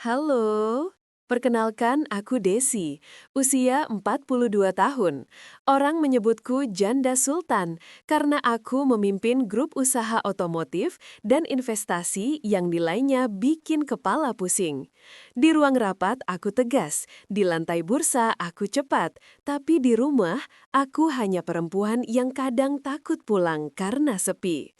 Halo, perkenalkan aku Desi, usia 42 tahun. Orang menyebutku Janda Sultan karena aku memimpin grup usaha otomotif dan investasi yang nilainya bikin kepala pusing. Di ruang rapat aku tegas, di lantai bursa aku cepat, tapi di rumah aku hanya perempuan yang kadang takut pulang karena sepi.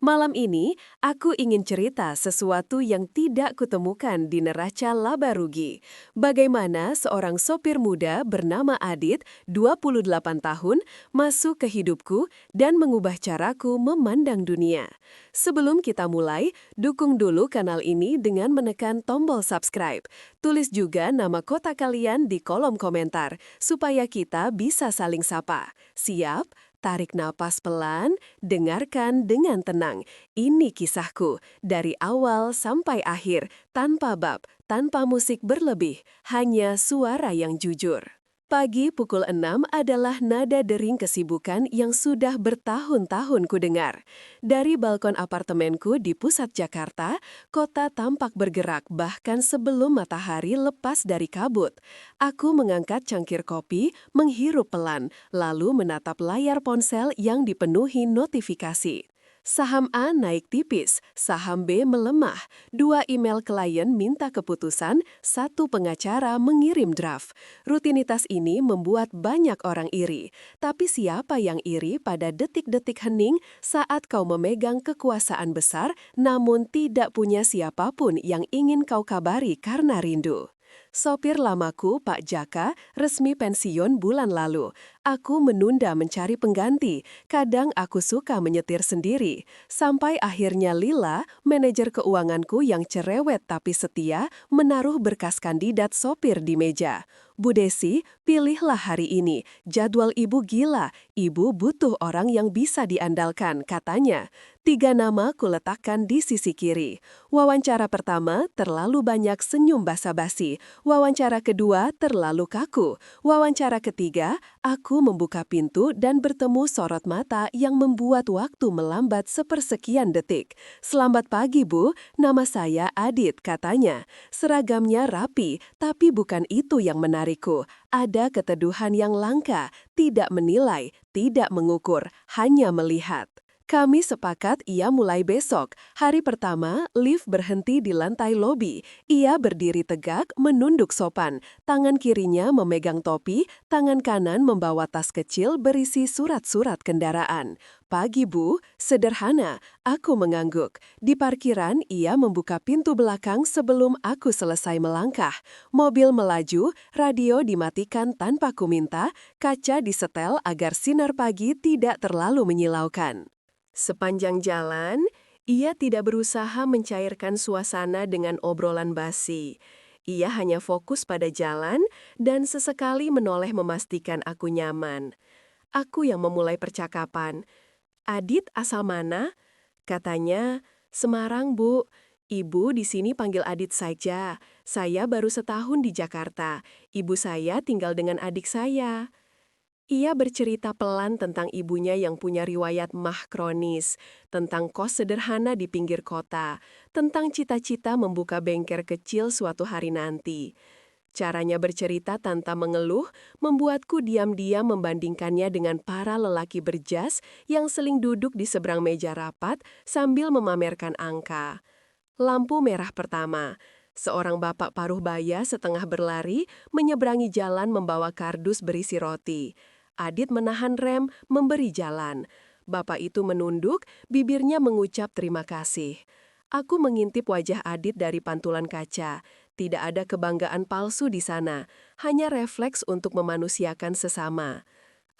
Malam ini, aku ingin cerita sesuatu yang tidak kutemukan di neraca laba rugi. Bagaimana seorang sopir muda bernama Adit, 28 tahun, masuk ke hidupku dan mengubah caraku memandang dunia. Sebelum kita mulai, dukung dulu kanal ini dengan menekan tombol subscribe. Tulis juga nama kota kalian di kolom komentar, supaya kita bisa saling sapa. Siap? Tarik napas pelan, dengarkan dengan tenang. Ini kisahku, dari awal sampai akhir, tanpa bab, tanpa musik berlebih, hanya suara yang jujur. Pagi pukul 6 adalah nada dering kesibukan yang sudah bertahun-tahun ku dengar. Dari balkon apartemenku di pusat Jakarta, kota tampak bergerak bahkan sebelum matahari lepas dari kabut. Aku mengangkat cangkir kopi, menghirup pelan, lalu menatap layar ponsel yang dipenuhi notifikasi. Saham A naik tipis, saham B melemah, 2 email klien minta keputusan, 1 pengacara mengirim draft. Rutinitas ini membuat banyak orang iri. Tapi siapa yang iri pada detik-detik hening saat kau memegang kekuasaan besar namun tidak punya siapapun yang ingin kau kabari karena rindu? Sopir lamaku, Pak Jaka, resmi pensiun bulan lalu. Aku menunda mencari pengganti. Kadang aku suka menyetir sendiri. Sampai akhirnya Lila, manajer keuanganku yang cerewet tapi setia, menaruh berkas kandidat sopir di meja. Bu Desi, pilihlah hari ini. Jadwal ibu gila. Ibu butuh orang yang bisa diandalkan, katanya. 3 nama kuletakkan di sisi kiri. Wawancara pertama terlalu banyak senyum basa-basi. Wawancara kedua terlalu kaku. Wawancara ketiga, aku membuka pintu dan bertemu sorot mata yang membuat waktu melambat sepersekian detik. "Selamat pagi, Bu. Nama saya Adit," katanya. Seragamnya rapi, tapi bukan itu yang menarikku. Ada keteduhan yang langka, tidak menilai, tidak mengukur, hanya melihat. Kami sepakat ia mulai besok. Hari pertama, lift berhenti di lantai lobi. Ia berdiri tegak, menunduk sopan. Tangan kirinya memegang topi, tangan kanan membawa tas kecil berisi surat-surat kendaraan. "Pagi, Bu." Sederhana, aku mengangguk. Di parkiran, ia membuka pintu belakang sebelum aku selesai melangkah. Mobil melaju, radio dimatikan tanpa kuminta, kaca disetel agar sinar pagi tidak terlalu menyilaukan. Sepanjang jalan, ia tidak berusaha mencairkan suasana dengan obrolan basi. Ia hanya fokus pada jalan dan sesekali menoleh memastikan aku nyaman. Aku yang memulai percakapan. "Adit asal mana?" Katanya, "Semarang, Bu. Ibu di sini panggil Adit saja. Saya baru setahun di Jakarta. Ibu saya tinggal dengan adik saya." Ia bercerita pelan tentang ibunya yang punya riwayat MAH kronis, tentang kos sederhana di pinggir kota, tentang cita-cita membuka bengkel kecil suatu hari nanti. Caranya bercerita tanpa mengeluh membuatku diam-diam membandingkannya dengan para lelaki berjas yang seling duduk di seberang meja rapat sambil memamerkan angka. Lampu merah pertama. Seorang bapak paruh baya setengah berlari menyeberangi jalan membawa kardus berisi roti. Adit menahan rem, memberi jalan. Bapak itu menunduk, bibirnya mengucap terima kasih. Aku mengintip wajah Adit dari pantulan kaca. Tidak ada kebanggaan palsu di sana, hanya refleks untuk memanusiakan sesama.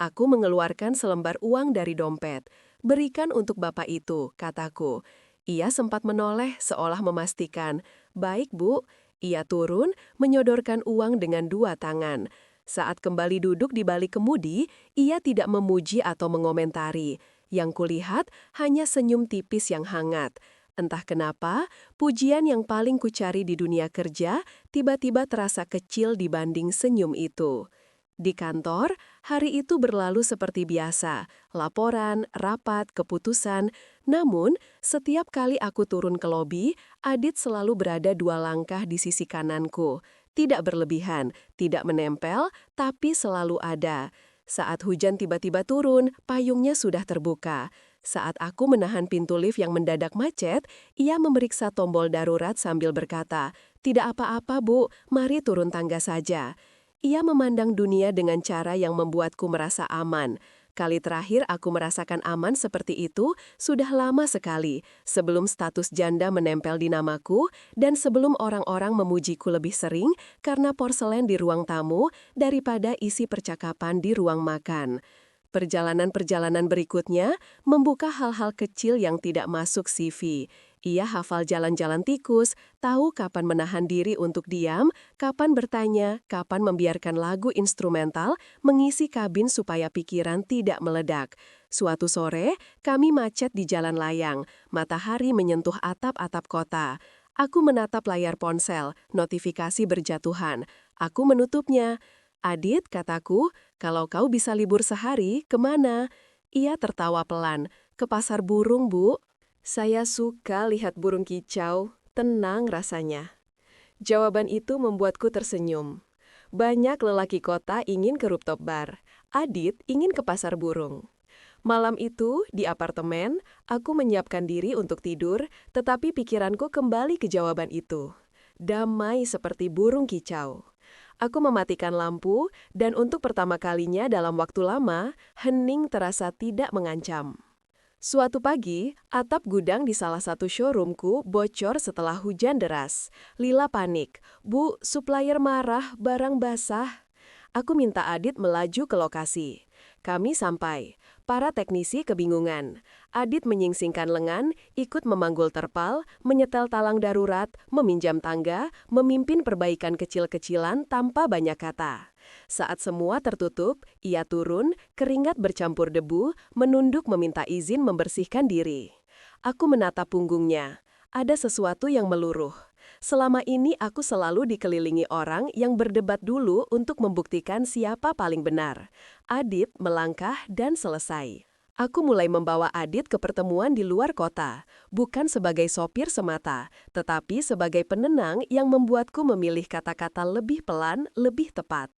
Aku mengeluarkan selembar uang dari dompet. "Berikan untuk bapak itu," kataku. Ia sempat menoleh seolah memastikan. "Baik, Bu." Ia turun, menyodorkan uang dengan 2 tangan. Saat kembali duduk di balik kemudi, ia tidak memuji atau mengomentari. Yang kulihat hanya senyum tipis yang hangat. Entah kenapa, pujian yang paling kucari di dunia kerja tiba-tiba terasa kecil dibanding senyum itu. Di kantor, Hari itu berlalu seperti biasa, laporan, rapat, keputusan. Namun, setiap kali aku turun ke lobi, Adit selalu berada 2 langkah di sisi kananku. Tidak berlebihan, tidak menempel, tapi selalu ada. Saat hujan tiba-tiba turun, payungnya sudah terbuka. Saat aku menahan pintu lift yang mendadak macet, ia memeriksa tombol darurat sambil berkata, "Tidak apa-apa, Bu, mari turun tangga saja." Ia memandang dunia dengan cara yang membuatku merasa aman. Kali terakhir aku merasakan aman seperti itu sudah lama sekali, sebelum status janda menempel di namaku dan sebelum orang-orang memujiku lebih sering karena porselen di ruang tamu daripada isi percakapan di ruang makan. Perjalanan-perjalanan berikutnya membuka hal-hal kecil yang tidak masuk CV. Ia hafal jalan-jalan tikus, tahu kapan menahan diri untuk diam, kapan bertanya, kapan membiarkan lagu instrumental mengisi kabin supaya pikiran tidak meledak. Suatu sore, kami macet di jalan layang. Matahari menyentuh atap-atap kota. Aku menatap layar ponsel, notifikasi berjatuhan. Aku menutupnya. "Adit," kataku, "kalau kau bisa libur sehari, kemana?" Ia tertawa pelan. "Ke pasar burung, Bu." Saya suka lihat burung kicau, tenang rasanya. Jawaban itu membuatku tersenyum. Banyak lelaki kota ingin ke rooftop bar. Adit ingin ke pasar burung. Malam itu, di apartemen, aku menyiapkan diri untuk tidur, tetapi pikiranku kembali ke jawaban itu. Damai seperti burung kicau. Aku mematikan lampu, dan untuk pertama kalinya dalam waktu lama, hening terasa tidak mengancam. Suatu pagi, atap gudang di salah satu showroomku bocor setelah hujan deras. Lila panik. "Bu, supplier marah, barang basah." Aku minta Adit melaju ke lokasi. Kami sampai. Para teknisi kebingungan. Adit menyingsingkan lengan, ikut memanggul terpal, menyetel talang darurat, meminjam tangga, memimpin perbaikan kecil-kecilan tanpa banyak kata. Saat semua tertutup, ia turun, keringat bercampur debu, menunduk meminta izin membersihkan diri. Aku menatap punggungnya. Ada sesuatu yang meluruh. Selama ini aku selalu dikelilingi orang yang berdebat dulu untuk membuktikan siapa paling benar. Adit melangkah dan selesai. Aku mulai membawa Adit ke pertemuan di luar kota, bukan sebagai sopir semata, tetapi sebagai penenang yang membuatku memilih kata-kata lebih pelan, lebih tepat.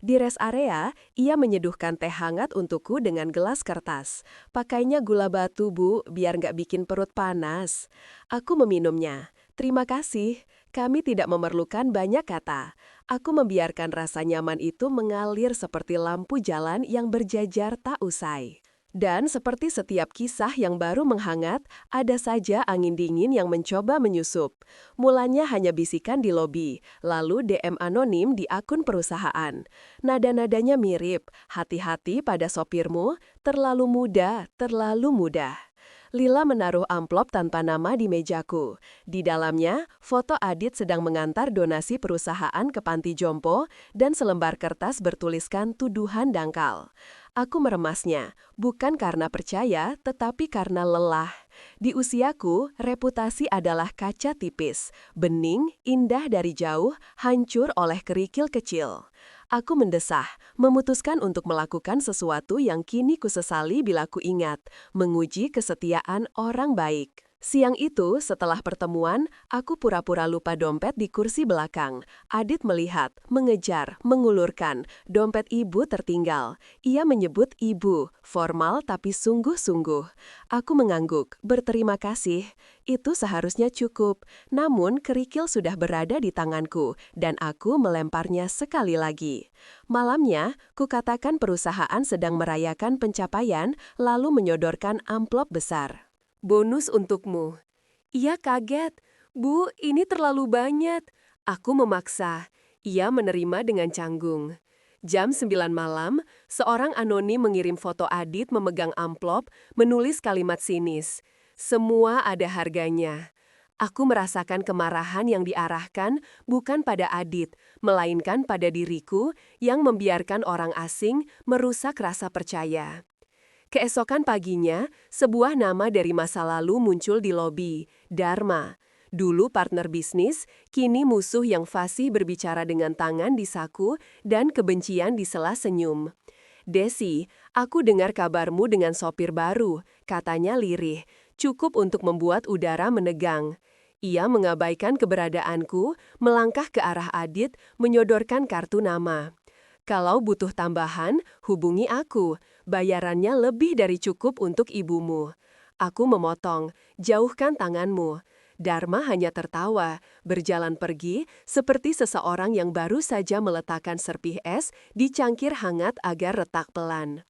Di rest area, ia menyeduhkan teh hangat untukku dengan gelas kertas. "Pakainya gula batu, Bu, biar nggak bikin perut panas." Aku meminumnya. "Terima kasih, kami tidak memerlukan banyak kata." Aku membiarkan rasa nyaman itu mengalir seperti lampu jalan yang berjajar tak usai. Dan seperti setiap kisah yang baru menghangat, ada saja angin dingin yang mencoba menyusup. Mulanya hanya bisikan di lobi, lalu DM anonim di akun perusahaan. Nada-nadanya mirip, "Hati-hati pada sopirmu, terlalu muda, terlalu mudah." Lila menaruh amplop tanpa nama di mejaku. Di dalamnya, foto Adit sedang mengantar donasi perusahaan ke panti jompo dan selembar kertas bertuliskan tuduhan dangkal. Aku meremasnya, bukan karena percaya, tetapi karena lelah. Di usiaku, reputasi adalah kaca tipis, bening, indah dari jauh, hancur oleh kerikil kecil. Aku mendesah, memutuskan untuk melakukan sesuatu yang kini kusesali bila ku ingat, menguji kesetiaan orang baik. Siang itu, setelah pertemuan, aku pura-pura lupa dompet di kursi belakang. Adit melihat, mengejar, mengulurkan. Dompet ibu tertinggal. Ia menyebut ibu, formal tapi sungguh-sungguh. Aku mengangguk, berterima kasih. Itu seharusnya cukup. Namun, kerikil sudah berada di tanganku, dan aku melemparnya sekali lagi. Malamnya, kukatakan perusahaan sedang merayakan pencapaian, lalu menyodorkan amplop besar. "Bonus untukmu." Ia kaget. "Bu, ini terlalu banyak." Aku memaksa. Ia menerima dengan canggung. Jam 9 malam, seorang anonim mengirim foto Adit memegang amplop, menulis kalimat sinis. "Semua ada harganya." Aku merasakan kemarahan yang diarahkan bukan pada Adit, melainkan pada diriku yang membiarkan orang asing merusak rasa percaya. Keesokan paginya, sebuah nama dari masa lalu muncul di lobi, Dharma. Dulu partner bisnis, kini musuh yang fasih berbicara dengan tangan di saku dan kebencian di sela senyum. Desi, aku dengar kabarmu dengan sopir baru, katanya lirih, cukup untuk membuat udara menegang. Ia mengabaikan keberadaanku, melangkah ke arah Adit, menyodorkan kartu nama. Kalau butuh tambahan, hubungi aku. Bayarannya lebih dari cukup untuk ibumu. Aku memotong, jauhkan tanganmu. Dharma hanya tertawa, berjalan pergi seperti seseorang yang baru saja meletakkan serpih es di cangkir hangat agar retak pelan.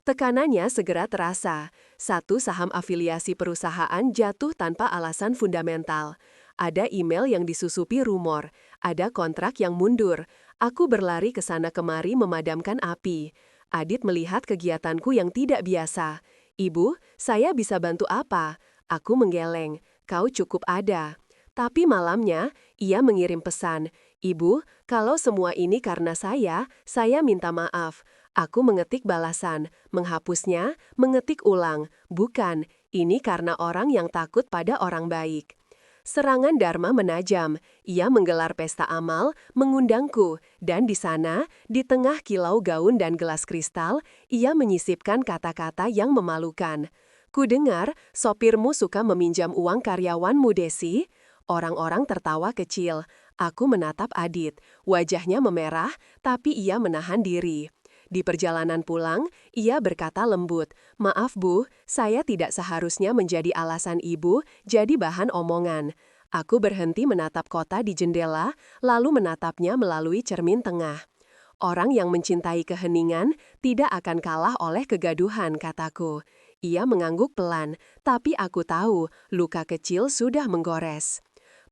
Tekanannya segera terasa. Satu saham afiliasi perusahaan jatuh tanpa alasan fundamental. Ada email yang disusupi rumor, ada kontrak yang mundur. Aku berlari ke sana kemari memadamkan api. Adit melihat kegiatanku yang tidak biasa. Ibu, saya bisa bantu apa? Aku menggeleng. Kau cukup ada. Tapi malamnya, ia mengirim pesan. Ibu, kalau semua ini karena saya minta maaf. Aku mengetik balasan, menghapusnya, mengetik ulang. Bukan, ini karena orang yang takut pada orang baik. Serangan Dharma menajam. Ia menggelar pesta amal, mengundangku, dan di sana, di tengah kilau gaun dan gelas kristal, ia menyisipkan kata-kata yang memalukan. Ku dengar, sopirmu suka meminjam uang karyawanmu, Desi. Orang-orang tertawa kecil. Aku menatap Adit. Wajahnya memerah, tapi ia menahan diri. Di perjalanan pulang, ia berkata lembut, "Maaf Bu, saya tidak seharusnya menjadi alasan ibu jadi bahan omongan." Aku berhenti menatap kota di jendela, lalu menatapnya melalui cermin tengah. Orang yang mencintai keheningan tidak akan kalah oleh kegaduhan, kataku. Ia mengangguk pelan, tapi aku tahu luka kecil sudah menggores.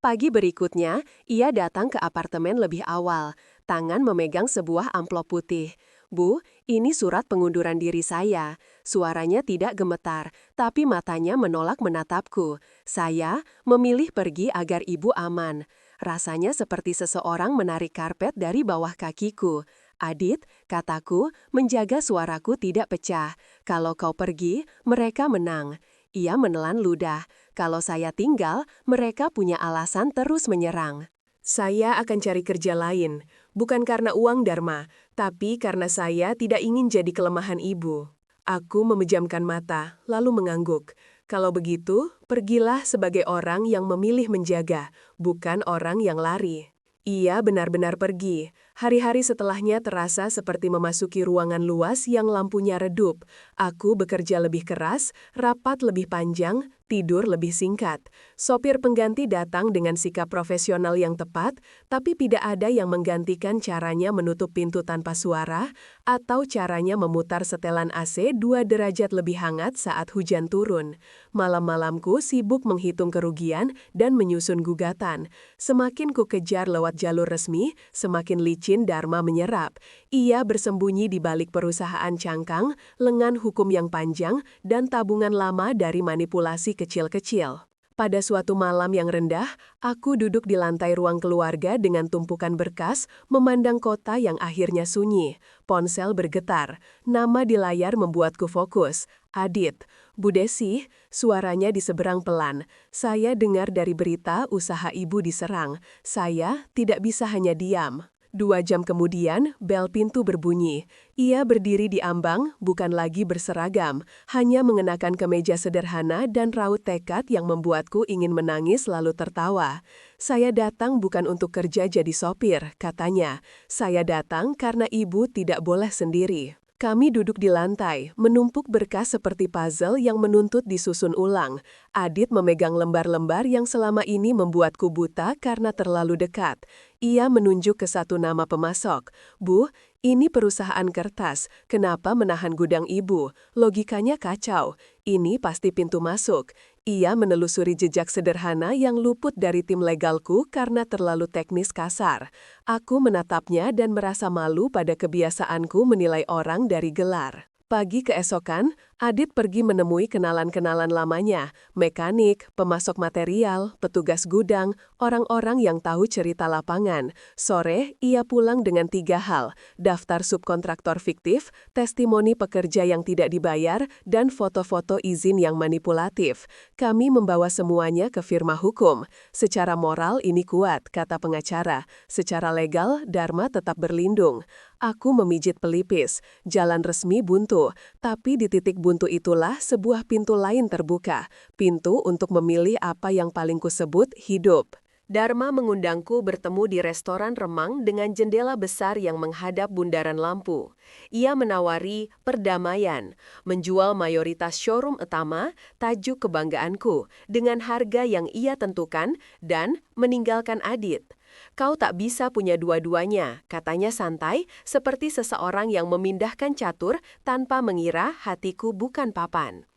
Pagi berikutnya, ia datang ke apartemen lebih awal, tangan memegang sebuah amplop putih. Bu, ini surat pengunduran diri saya. Suaranya tidak gemetar, tapi matanya menolak menatapku. Saya memilih pergi agar ibu aman. Rasanya seperti seseorang menarik karpet dari bawah kakiku. Adit, kataku, menjaga suaraku tidak pecah. Kalau kau pergi, mereka menang. Ia menelan ludah. Kalau saya tinggal, mereka punya alasan terus menyerang. Saya akan cari kerja lain, bukan karena uang Dharma, tapi karena saya tidak ingin jadi kelemahan ibu. Aku memejamkan mata, lalu mengangguk. Kalau begitu, pergilah sebagai orang yang memilih menjaga, bukan orang yang lari. Ia benar-benar pergi. Hari-hari setelahnya terasa seperti memasuki ruangan luas yang lampunya redup. Aku bekerja lebih keras, rapat lebih panjang, tidur lebih singkat. Sopir pengganti datang dengan sikap profesional yang tepat, tapi tidak ada yang menggantikan caranya menutup pintu tanpa suara, atau caranya memutar setelan AC 2 derajat lebih hangat saat hujan turun. Malam-malamku sibuk menghitung kerugian dan menyusun gugatan. Semakin ku kejar lewat jalur resmi, semakin licin Dharma menyerap. Ia bersembunyi di balik perusahaan cangkang, lengan hukum yang panjang, dan tabungan lama dari manipulasi kecil-kecil. Pada suatu malam yang rendah, aku duduk di lantai ruang keluarga dengan tumpukan berkas, memandang kota yang akhirnya sunyi. Ponsel bergetar. Nama di layar membuatku fokus. Adit. Bu Desi, suaranya di seberang pelan. Saya dengar dari berita usaha ibu diserang. Saya tidak bisa hanya diam. 2 jam kemudian, bel pintu berbunyi. Ia berdiri di ambang, bukan lagi berseragam, hanya mengenakan kemeja sederhana dan raut tekad yang membuatku ingin menangis lalu tertawa. Saya datang bukan untuk kerja jadi sopir, katanya. Saya datang karena ibu tidak boleh sendiri. Kami duduk di lantai, menumpuk berkas seperti puzzle yang menuntut disusun ulang. Adit memegang lembar-lembar yang selama ini membuatku buta karena terlalu dekat. Ia menunjuk ke satu nama pemasok. Bu, ini perusahaan kertas. Kenapa menahan gudang ibu? Logikanya kacau. Ini pasti pintu masuk. Ia menelusuri jejak sederhana yang luput dari tim legalku karena terlalu teknis kasar. Aku menatapnya dan merasa malu pada kebiasaanku menilai orang dari gelar. Pagi keesokan, Adit pergi menemui kenalan-kenalan lamanya, mekanik, pemasok material, petugas gudang, orang-orang yang tahu cerita lapangan. Sore, ia pulang dengan 3 hal, daftar subkontraktor fiktif, testimoni pekerja yang tidak dibayar, dan foto-foto izin yang manipulatif. Kami membawa semuanya ke firma hukum. Secara moral ini kuat, kata pengacara. Secara legal, Dharma tetap berlindung. Aku memijit pelipis. Jalan resmi buntu, tapi di titik buntu itulah sebuah pintu lain terbuka. Pintu untuk memilih apa yang paling kusebut hidup. Dharma mengundangku bertemu di restoran remang dengan jendela besar yang menghadap bundaran lampu. Ia menawari perdamaian, menjual mayoritas showroom utama, tajuk kebanggaanku, dengan harga yang ia tentukan, dan meninggalkan Adit. Kau tak bisa punya dua-duanya, katanya santai, seperti seseorang yang memindahkan catur tanpa mengira hatiku bukan papan.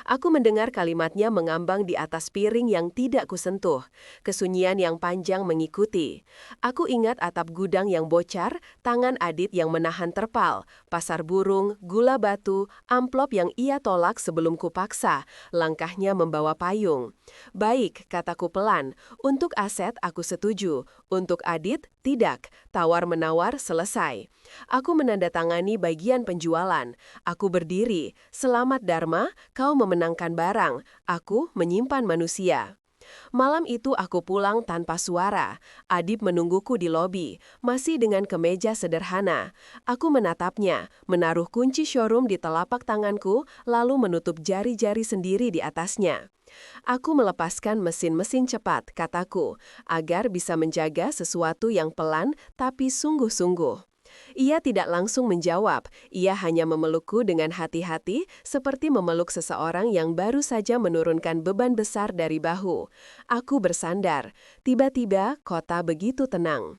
Aku mendengar kalimatnya mengambang di atas piring yang tidak kusentuh. Kesunyian yang panjang mengikuti. Aku ingat atap gudang yang bocor, tangan Adit yang menahan terpal, pasar burung, gula batu, amplop yang ia tolak sebelum kupaksa, langkahnya membawa payung. Baik, kataku pelan, untuk aset aku setuju, untuk Adit tidak, tawar-menawar selesai. Aku menandatangani bagian penjualan. Aku berdiri, selamat Dharma, kau memenangkan barang, aku menyimpan manusia. Malam itu aku pulang tanpa suara. Adit menungguku di lobi, masih dengan kemeja sederhana. Aku menatapnya, menaruh kunci showroom di telapak tanganku, lalu menutup jari-jari sendiri di atasnya. Aku melepaskan mesin-mesin cepat, kataku, agar bisa menjaga sesuatu yang pelan tapi sungguh-sungguh. Ia tidak langsung menjawab, ia hanya memelukku dengan hati-hati seperti memeluk seseorang yang baru saja menurunkan beban besar dari bahu. Aku bersandar, tiba-tiba kota begitu tenang.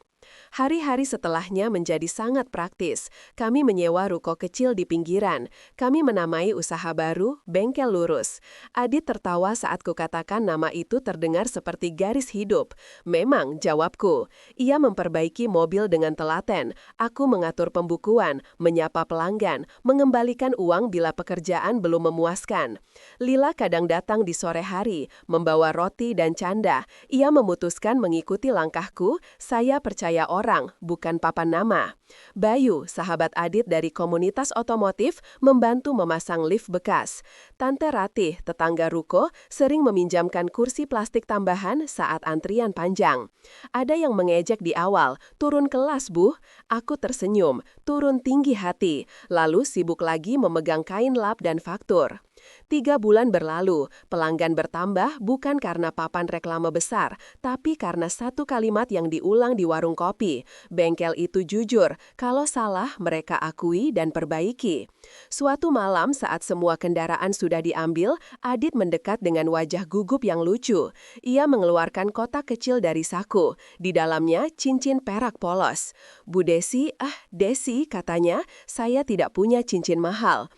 Hari-hari setelahnya menjadi sangat praktis. Kami menyewa ruko kecil di pinggiran. Kami menamai usaha baru, Bengkel Lurus. Adit tertawa saat kukatakan nama itu terdengar seperti garis hidup. Memang, jawabku. Ia memperbaiki mobil dengan telaten. Aku mengatur pembukuan, menyapa pelanggan, mengembalikan uang bila pekerjaan belum memuaskan. Lila kadang datang di sore hari, membawa roti dan canda. Ia memutuskan mengikuti langkahku, saya percaya orang, bukan papan nama. Bayu, sahabat Adit dari komunitas otomotif, membantu memasang lift bekas. Tante Ratih, tetangga ruko, sering meminjamkan kursi plastik tambahan saat antrian panjang. Ada yang mengejek di awal, turun kelas Bu. Aku tersenyum, turun tinggi hati, lalu sibuk lagi memegang kain lap dan faktur. 3 bulan berlalu, pelanggan bertambah bukan karena papan reklame besar, tapi karena satu kalimat yang diulang di warung kopi. Bengkel itu jujur, kalau salah mereka akui dan perbaiki. Suatu malam saat semua kendaraan sudah diambil, Adit mendekat dengan wajah gugup yang lucu. Ia mengeluarkan kotak kecil dari saku, di dalamnya cincin perak polos. Bu Desi, Desi, katanya, saya tidak punya cincin mahal.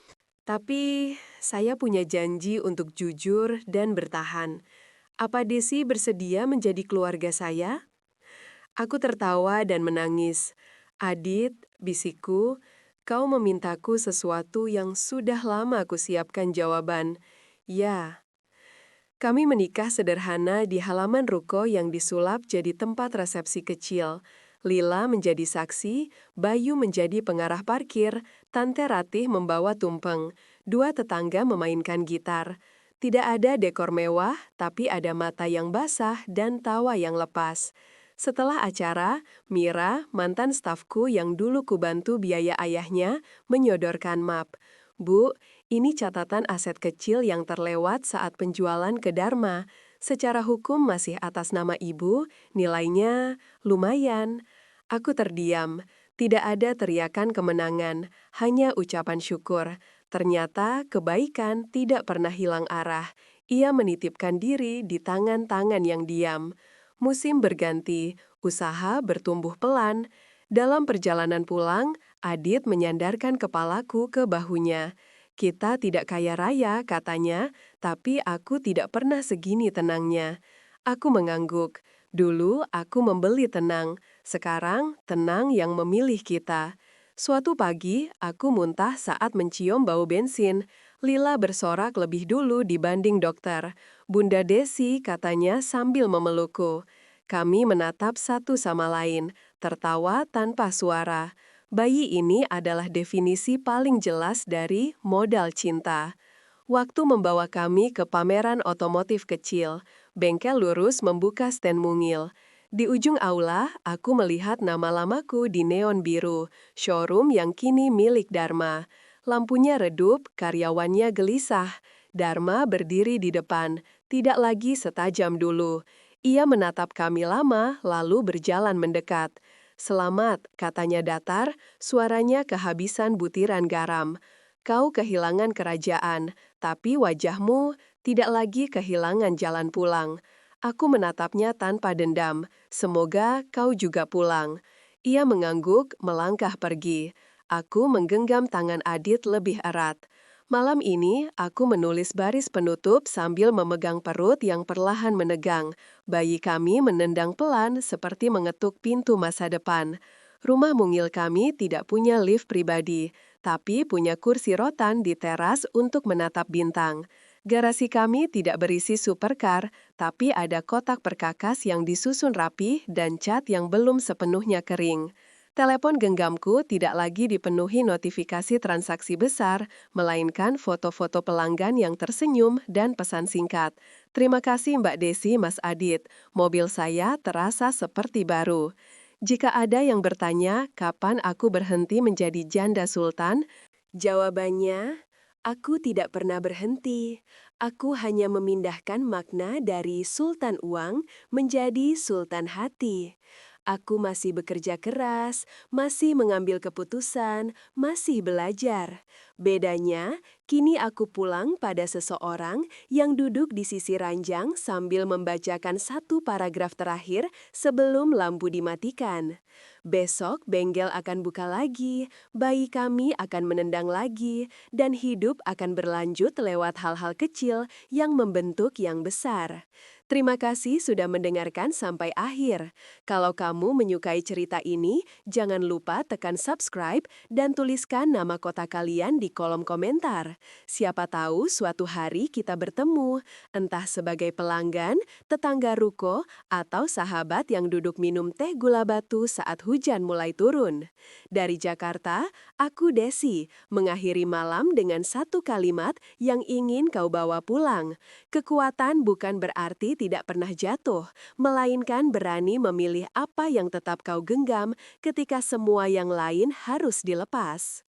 Tapi saya punya janji untuk jujur dan bertahan. Apa Desi bersedia menjadi keluarga saya? Aku tertawa dan menangis. Adit, bisikku, kau memintaku sesuatu yang sudah lama aku siapkan jawaban. Ya. Kami menikah sederhana di halaman ruko yang disulap jadi tempat resepsi kecil. Lila menjadi saksi, Bayu menjadi pengarah parkir, Tante Ratih membawa tumpeng, 2 tetangga memainkan gitar. Tidak ada dekor mewah, tapi ada mata yang basah dan tawa yang lepas. Setelah acara, Mira, mantan stafku yang dulu kubantu biaya ayahnya, menyodorkan map. Bu, ini catatan aset kecil yang terlewat saat penjualan ke Dharma. Secara hukum masih atas nama ibu, nilainya lumayan. Aku terdiam. Tidak ada teriakan kemenangan, hanya ucapan syukur. Ternyata kebaikan tidak pernah hilang arah. Ia menitipkan diri di tangan-tangan yang diam. Musim berganti, usaha bertumbuh pelan. Dalam perjalanan pulang, Adit menyandarkan kepalaku ke bahunya. Kita tidak kaya raya, katanya, tapi aku tidak pernah segini tenangnya. Aku mengangguk. Dulu aku membeli tenang, sekarang tenang yang memilih kita. Suatu pagi, aku muntah saat mencium bau bensin. Lila bersorak lebih dulu dibanding dokter. Bunda Desi katanya sambil memelukku. Kami menatap satu sama lain, tertawa tanpa suara. Bayi ini adalah definisi paling jelas dari modal cinta. Waktu membawa kami ke pameran otomotif kecil, bengkel lurus membuka stand mungil. Di ujung aula, aku melihat nama lamaku di neon biru, showroom yang kini milik Dharma. Lampunya redup, karyawannya gelisah. Dharma berdiri di depan, tidak lagi setajam dulu. Ia menatap kami lama, lalu berjalan mendekat. "Selamat," katanya datar, suaranya kehabisan butiran garam. "Kau kehilangan kerajaan, tapi wajahmu tidak lagi kehilangan jalan pulang." Aku menatapnya tanpa dendam. "Semoga kau juga pulang." Ia mengangguk, melangkah pergi. Aku menggenggam tangan Adit lebih erat. Malam ini, aku menulis baris penutup sambil memegang perut yang perlahan menegang. Bayi kami menendang pelan seperti mengetuk pintu masa depan. Rumah mungil kami tidak punya lift pribadi, tapi punya kursi rotan di teras untuk menatap bintang. Garasi kami tidak berisi supercar, tapi ada kotak perkakas yang disusun rapi dan cat yang belum sepenuhnya kering. Telepon genggamku tidak lagi dipenuhi notifikasi transaksi besar, melainkan foto-foto pelanggan yang tersenyum dan pesan singkat. "Terima kasih Mbak Desi, Mas Adit. Mobil saya terasa seperti baru." Jika ada yang bertanya kapan aku berhenti menjadi janda sultan, jawabannya, aku tidak pernah berhenti. Aku hanya memindahkan makna dari sultan uang menjadi sultan hati. Aku masih bekerja keras, masih mengambil keputusan, masih belajar. Bedanya, kini aku pulang pada seseorang yang duduk di sisi ranjang sambil membacakan satu paragraf terakhir sebelum lampu dimatikan. Besok bengkel akan buka lagi, bayi kami akan menendang lagi, dan hidup akan berlanjut lewat hal-hal kecil yang membentuk yang besar. Terima kasih sudah mendengarkan sampai akhir. Kalau kamu menyukai cerita ini, jangan lupa tekan subscribe dan tuliskan nama kota kalian di kolom komentar. Siapa tahu suatu hari kita bertemu, entah sebagai pelanggan, tetangga ruko, atau sahabat yang duduk minum teh gula batu saat hujan mulai turun. Dari Jakarta, aku Desi, mengakhiri malam dengan satu kalimat yang ingin kau bawa pulang. Kekuatan bukan berarti tidak pernah jatuh, melainkan berani memilih apa yang tetap kau genggam ketika semua yang lain harus dilepas.